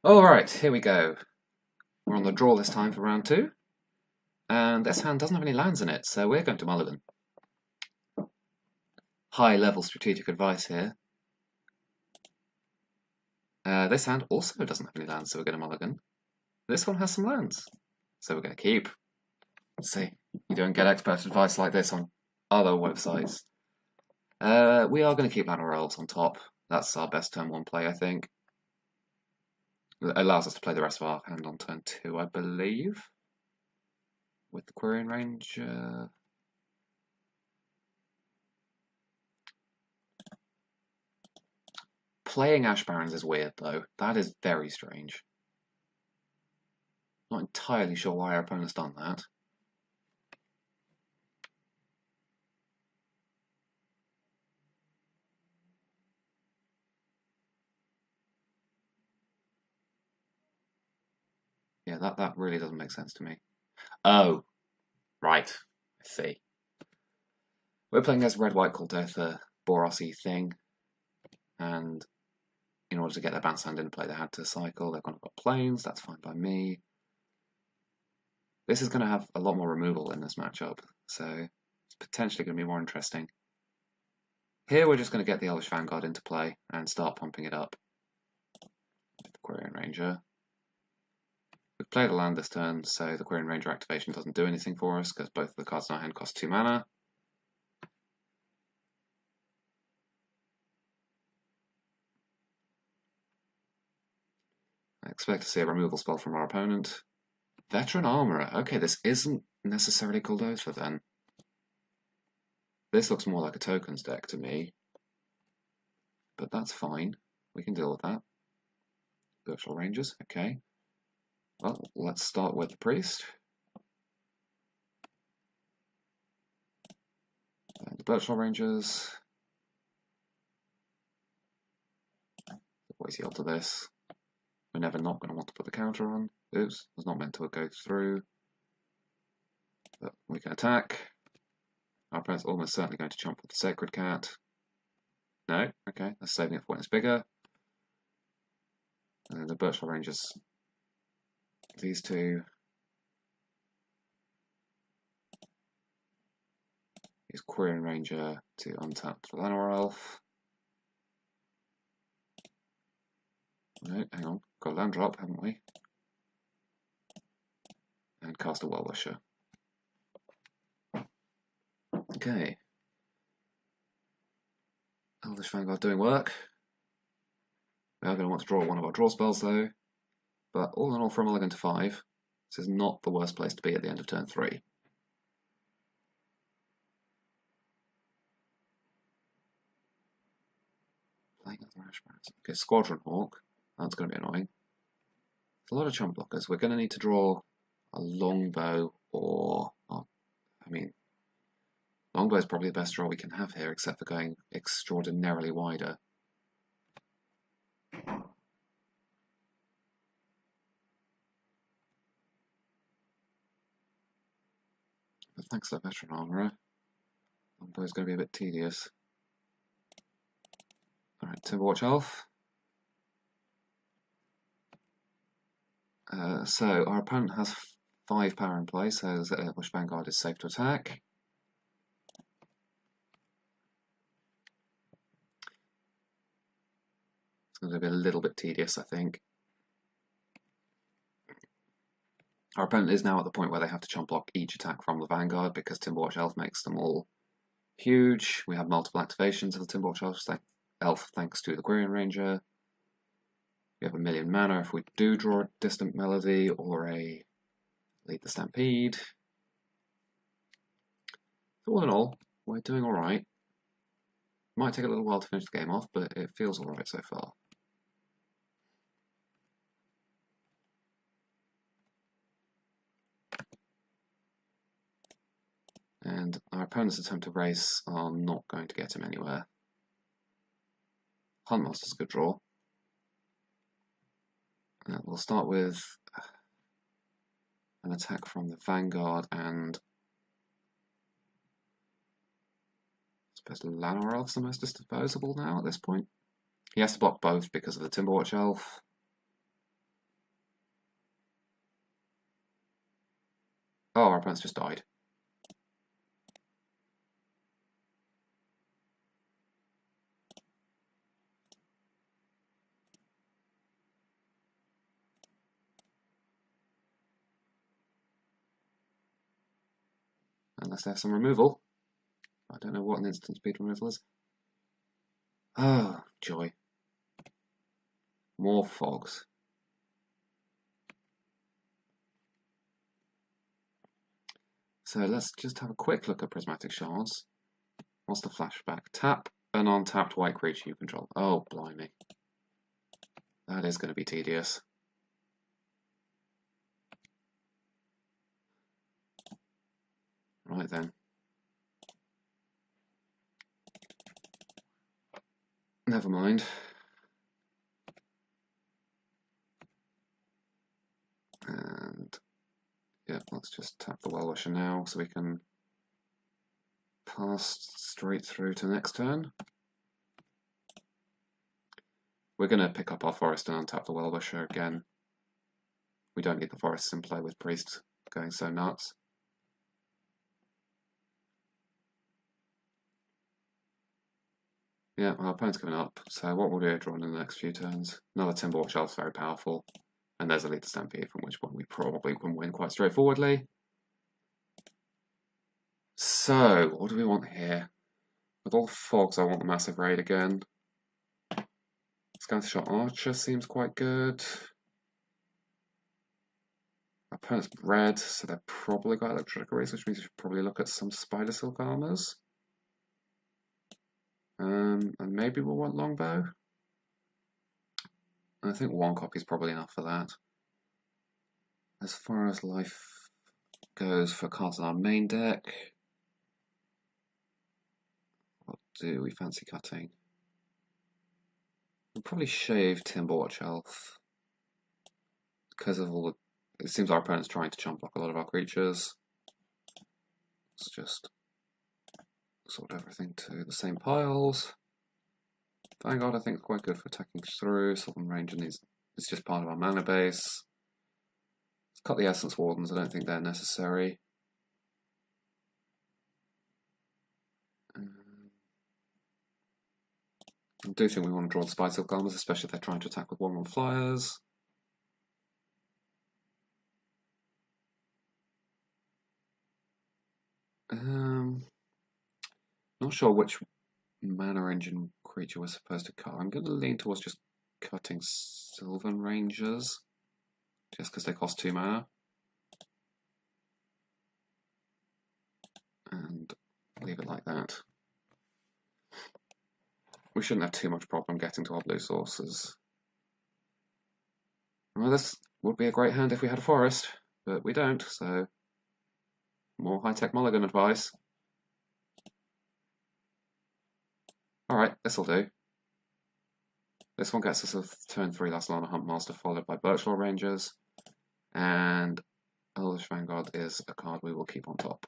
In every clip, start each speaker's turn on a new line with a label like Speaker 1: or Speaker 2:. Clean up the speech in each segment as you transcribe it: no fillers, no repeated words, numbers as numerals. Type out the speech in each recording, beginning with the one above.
Speaker 1: Alright, here we go. We're on the draw this time for round 2, and this hand doesn't have any lands in it, so we're going to mulligan. High-level strategic advice here. This hand also doesn't have any lands, so we're going to mulligan. This one has some lands, so we're going to keep. See, you don't get expert advice like this on other websites. We are going to keep land or elves on top. That's our best turn 1 play, I think. It allows us to play the rest of our hand on turn 2, I believe. With the Quirion range. Playing Ash Barrens is weird, though. That is very strange. Not entirely sure why our opponent's done that. Yeah, that really doesn't make sense to me. Oh, right. I see. We're playing as Red-White Kuldotha Boros-y thing, and in order to get their bounce hand into play, they had to cycle. They're going to got planes. That's fine by me. This is going to have a lot more removal in this matchup, so it's potentially going to be more interesting. Here we're just going to get the Elvish Vanguard into play and start pumping it up with the Quirion Ranger. We've played a land this turn, so the Quirion Ranger activation doesn't do anything for us because both of the cards in our hand cost 2 mana. I expect to see a removal spell from our opponent. Veteran Armourer. Okay, this isn't necessarily Kuldotha then. This looks more like a tokens deck to me. But that's fine. We can deal with that. Virtual Rangers, okay. Well, let's start with the Priest. And the Virtual Rangers. What is he alter this? We're never not going to want to put the counter on. Oops, was not meant to go through. But we can attack. Our opponent's almost certainly going to jump with the Sacred Cat. No, okay, that's saving it for when it's bigger. And then the Virtual Rangers, these two. Use Quirion Ranger to untap the Llanowar Elf. No, hang on, got a land drop, haven't we? And cast a Well-Wisher. Okay. Elvish Vanguard doing work. We are going to want to draw one of our draw spells though. But all in all, for a mulligan to 5, this is not the worst place to be at the end of turn 3. Playing other Ash Barrens. Okay, Squadron Hawk. That's going to be annoying. It's a lot of chump blockers. We're going to need to draw a longbow or, I mean, longbow is probably the best draw we can have here, except for going extraordinarily wider. But thanks to that Veteran Armourer, longbow is going to be a bit tedious. Alright, Timberwatch Elf. So our opponent has 5 power in play, so the Elvish Vanguard is safe to attack. It's going to be a little bit tedious, I think. Our opponent is now at the point where they have to chump block each attack from the Vanguard because Timberwatch Elf makes them all huge. We have multiple activations of the Timberwatch Elf thanks to the Quirion Ranger. We have a million mana if we do draw a Distant Melody or a Lead the Stampede. So all in all, we're doing alright. Might take a little while to finish the game off, but it feels alright so far. And our opponent's attempt to race are not going to get him anywhere. Huntmaster's a good draw. We'll start with an attack from the Vanguard and I suppose Llanowar Elf's the most disposable now at this point. He has to block both because of the Timberwatch Elf. Oh, our opponent's just died. Unless they have some removal. I don't know what an instant speed removal is. Oh, joy. More fogs. So let's just have a quick look at prismatic shards. What's the flashback? Tap an untapped white creature you control. Oh, blimey. That is going to be tedious. Right then. Never mind. And yeah, let's just tap the Well-Wisher now so we can pass straight through to next turn. We're going to pick up our forest and untap the Well-Wisher again. We don't need the forests in play with priests going so nuts. Yeah, our opponent's given up, so what we'll do is draw in the next few turns. Another Timberwatch Elf's very powerful, and there's a Leader Stampede, from which one we probably can win quite straightforwardly. So, what do we want here? With all the fogs, I want the Massive Raid again. Scattershot Archer seems quite good. Our opponent's red, so they've probably got Electric Arrays, which means we should probably look at some Spider Silk Armors. And maybe we'll want Longbow. I think one copy is probably enough for that. As far as life goes for cards in our main deck, what do we fancy cutting? We'll probably shave Timberwatch Elf because of all the. It seems our opponent's trying to chump block a lot of our creatures. Let's just sort everything to the same piles. Vanguard, I think, is quite good for attacking through. Sylvan Ranger needs. It's just part of our mana base. Let's cut the Essence Wardens. I don't think they're necessary. I do think we want to draw the Spider Silk Armors, especially if they're trying to attack with 1/1 flyers. Not sure which mana engine creature we're supposed to cut. I'm going to lean towards just cutting Sylvan Rangers, just because they cost 2 mana. And leave it like that. We shouldn't have too much problem getting to our blue sources. Well, this would be a great hand if we had a forest, but we don't, so more high-tech mulligan advice. Alright, this'll do. This one gets us a turn 3 Lassalana Huntmaster followed by Birchlaw Rangers, and Elvish Vanguard is a card we will keep on top.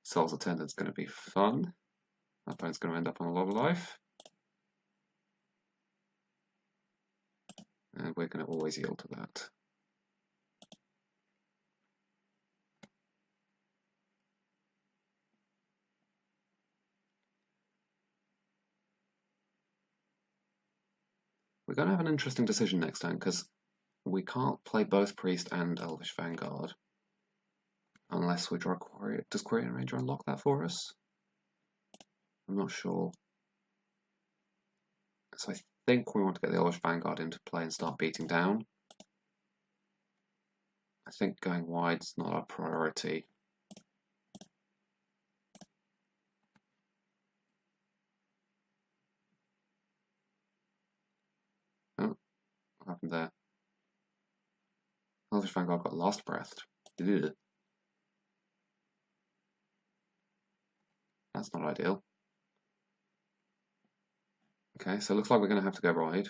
Speaker 1: Soul's Attendant's going to be fun. Our opponent's going to end up on a lot of life. And we're going to always yield to that. We're going to have an interesting decision next time, because we can't play both Priest and Elvish Vanguard unless we draw a Quarry. Does Quarian Ranger unlock that for us? I'm not sure. So I think we want to get the Elvish Vanguard into play and start beating down. I think going wide's not our priority. Oh, what happened there? Elvish Vanguard got last breathed. Ugh. That's not ideal. Okay, so it looks like we're going to have to go wide.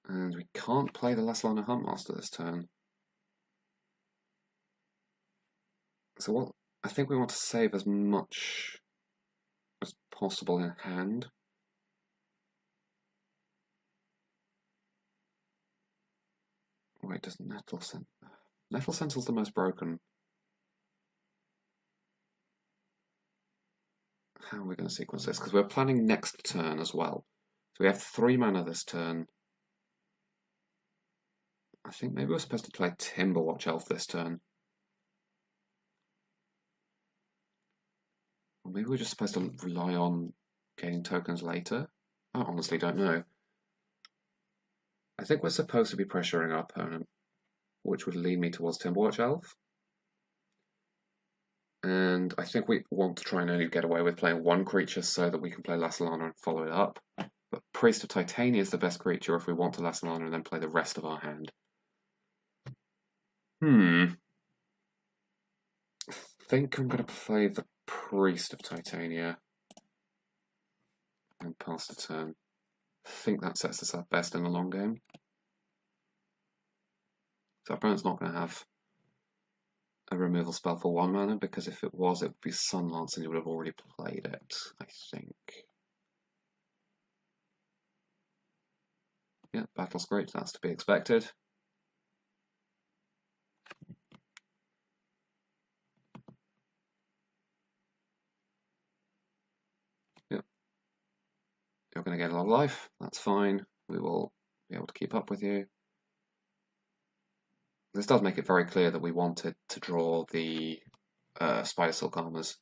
Speaker 1: And we can't play the Lassalana Huntmaster this turn. So what I think we want to save as much as possible in hand. Wait, does Nettle Sentinel... Nettle Sentinel's the most broken. How are we going to sequence this? Because we're planning next turn as well. So we have 3 mana this turn. I think maybe we're supposed to play Timberwatch Elf this turn. Or maybe we're just supposed to rely on gaining tokens later? I honestly don't know. I think we're supposed to be pressuring our opponent, which would lead me towards Timberwatch Elf. And I think we want to try and only get away with playing 1 creature so that we can play Lasalana and follow it up. But Priest of Titania is the best creature if we want to Lasalana and then play the rest of our hand. I think I'm going to play the Priest of Titania and pass the turn. I think that sets us up best in the long game. So our opponent's not going to have a removal spell for 1 mana, because if it was, it would be Sunlance and he would have already played it, I think. Yeah, Battle's great, that's to be expected. Yep. You're going to get a lot of life, that's fine. We will be able to keep up with you. This does make it very clear that we wanted to draw the Spider Silk Armors.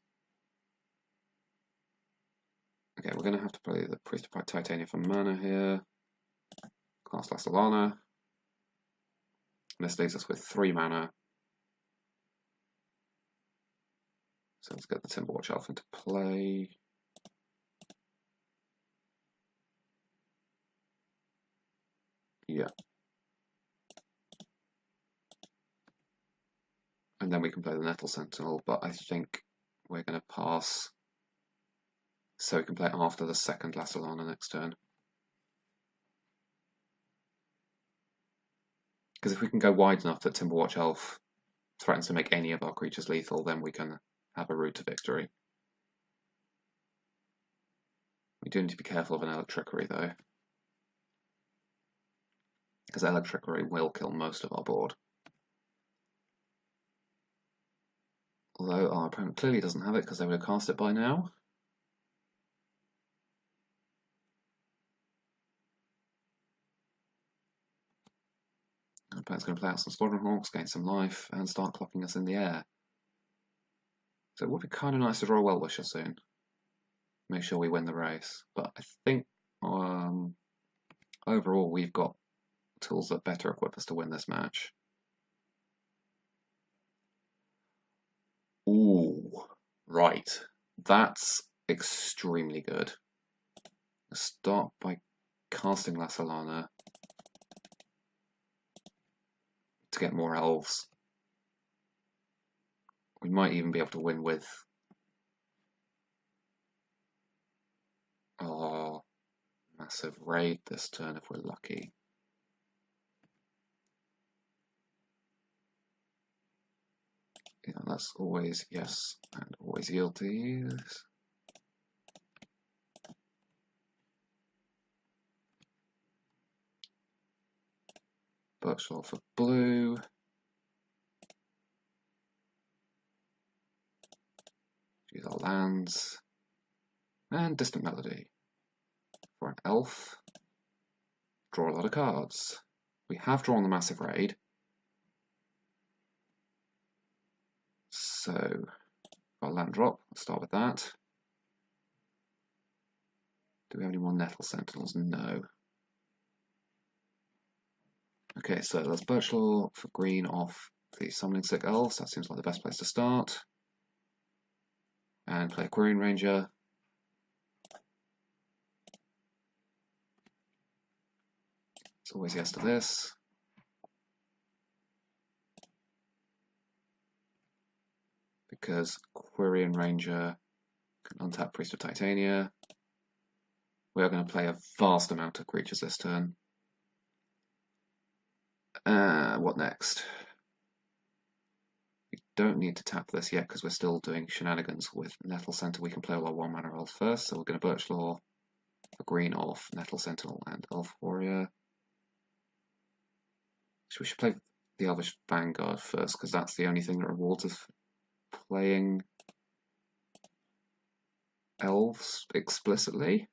Speaker 1: Okay, we're going to have to play the Priest of Titania for mana here. Cast Lasalana. And this leaves us with 3 mana. So let's get the Timberwatch Elf into play. Yeah. And then we can play the Nettle Sentinel, but I think we're going to pass so we can play after the second Lasalana next turn. Because if we can go wide enough that Timberwatch Elf threatens to make any of our creatures lethal, then we can have a route to victory. We do need to be careful of an Electrickery though, because Electrickery will kill most of our board. Although our opponent clearly doesn't have it because they would have cast it by now. Our opponent's going to play out some Squadron Hawks, gain some life, and start clocking us in the air. So it would be kind of nice to draw a Well-Wisher soon. Make sure we win the race. But I think overall we've got tools that better equip us to win this match. Ooh, right. That's extremely good. Let's start by casting Lasalana to get more elves. We might even be able to win with our massive raid this turn if we're lucky. Yeah, that's always yes, and always yield to use. Birchlaw for blue. Use our lands. And Distant Melody. For an elf. Draw a lot of cards. We have drawn the Massive Raid. So, our land drop, let's start with that. Do we have any more Nettle Sentinels? No. Okay, so let's Birchlaw for green off the Summoning Sick Elves. That seems like the best place to start. And play a Quirion Ranger. It's always yes to this. Because Quirion Ranger can untap Priest of Titania. We are going to play a vast amount of creatures this turn. What next? We don't need to tap this yet because we're still doing shenanigans with Nettle Sentinel. We can play all our 1-mana elves first, so we're going to Birchlaw for green off Nettle Sentinel and Elf Warrior. we should play the Elvish Vanguard first, because that's the only thing that rewards us for playing Elves explicitly.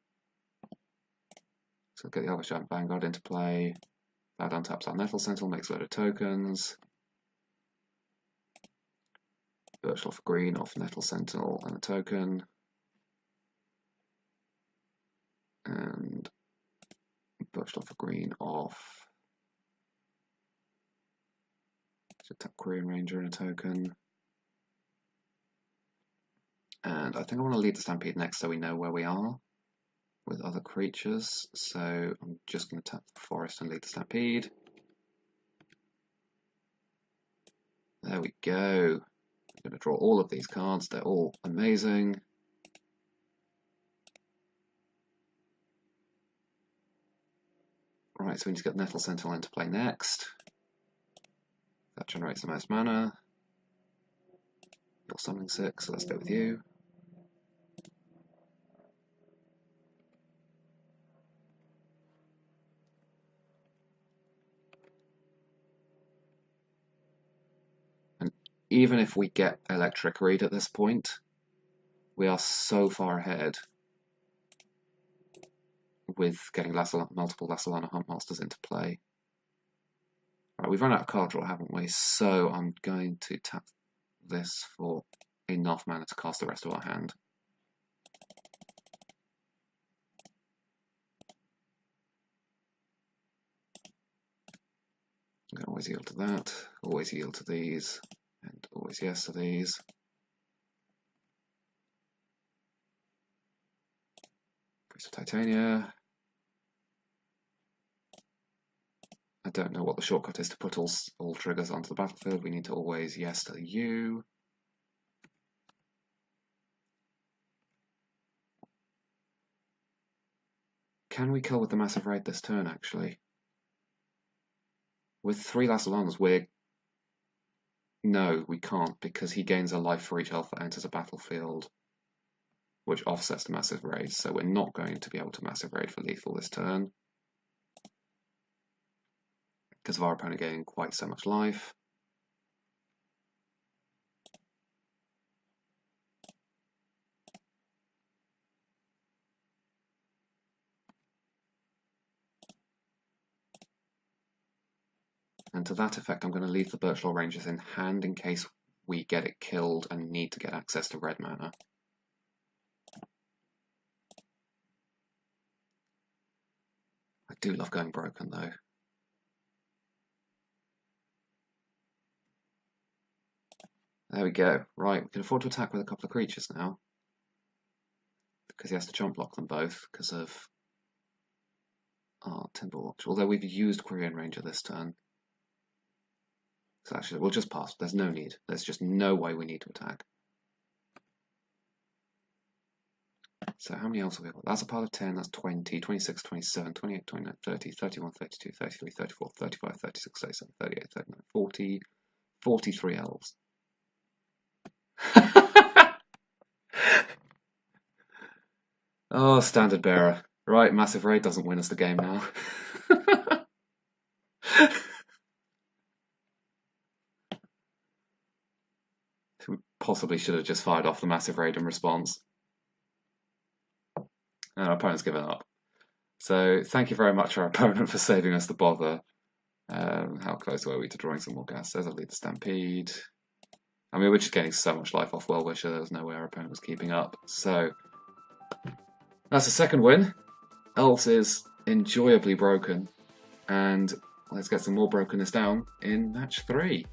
Speaker 1: So get the Elvish Vanguard into play. That untaps our Nettle Sentinel, makes a load of tokens. Birch off green, off Nettle Sentinel and a token. And Birch off a green, off. Should tap Korean Ranger and a token. And I think I want to lead the Stampede next so we know where we are with other creatures. So I'm just going to tap the Forest and lead the Stampede. There we go. I'm going to draw all of these cards. They're all amazing. Right, so we need to get Nettle Sentinel into play next. That generates the most mana. You're summoning 6, so let's go with you. And even if we get Electric Reed at this point, we are so far ahead with getting multiple Lassalana Huntmasters into play. Right, we've run out of card draw, haven't we? So I'm going to tap this for enough mana to cast the rest of our hand. I'm going to always yield to that, always yield to these, and always yes to these. Priest of Titania. I don't know what the shortcut is to put all triggers onto the battlefield. We need to always yes to you. Can we kill with the Massive Raid this turn, actually? With 3 Lassalanas, no, we can't, because he gains a life for each elf that enters a battlefield, which offsets the Massive Raid, so we're not going to be able to Massive Raid for lethal this turn, because of our opponent getting quite so much life. And to that effect, I'm going to leave the Birchlaw Rangers in hand in case we get it killed and need to get access to red mana. I do love going broken, though. There we go. Right, we can afford to attack with a couple of creatures now, because he has to chump block them both because of our Timberwatch. Although we've used Korean Ranger this turn. So actually, we'll just pass. There's no need. There's just no way we need to attack. So how many elves have we got? That's a pile of 10, that's 20, 26, 27, 28, 29, 30, 31, 32, 33, 34, 35, 36, 37, 38, 39, 40, 43 elves. Oh, Standard Bearer. Right, Massive Raid doesn't win us the game now. We possibly should have just fired off the Massive Raid in response. And our opponent's given up. So thank you very much, our opponent, for saving us the bother. How close were we to drawing some more gas? There's a lead the Stampede. I mean, we're just getting so much life off Well Wisher, there was no way our opponent was keeping up. So that's the second win. Elves is enjoyably broken. And let's get some more brokenness down in match 3.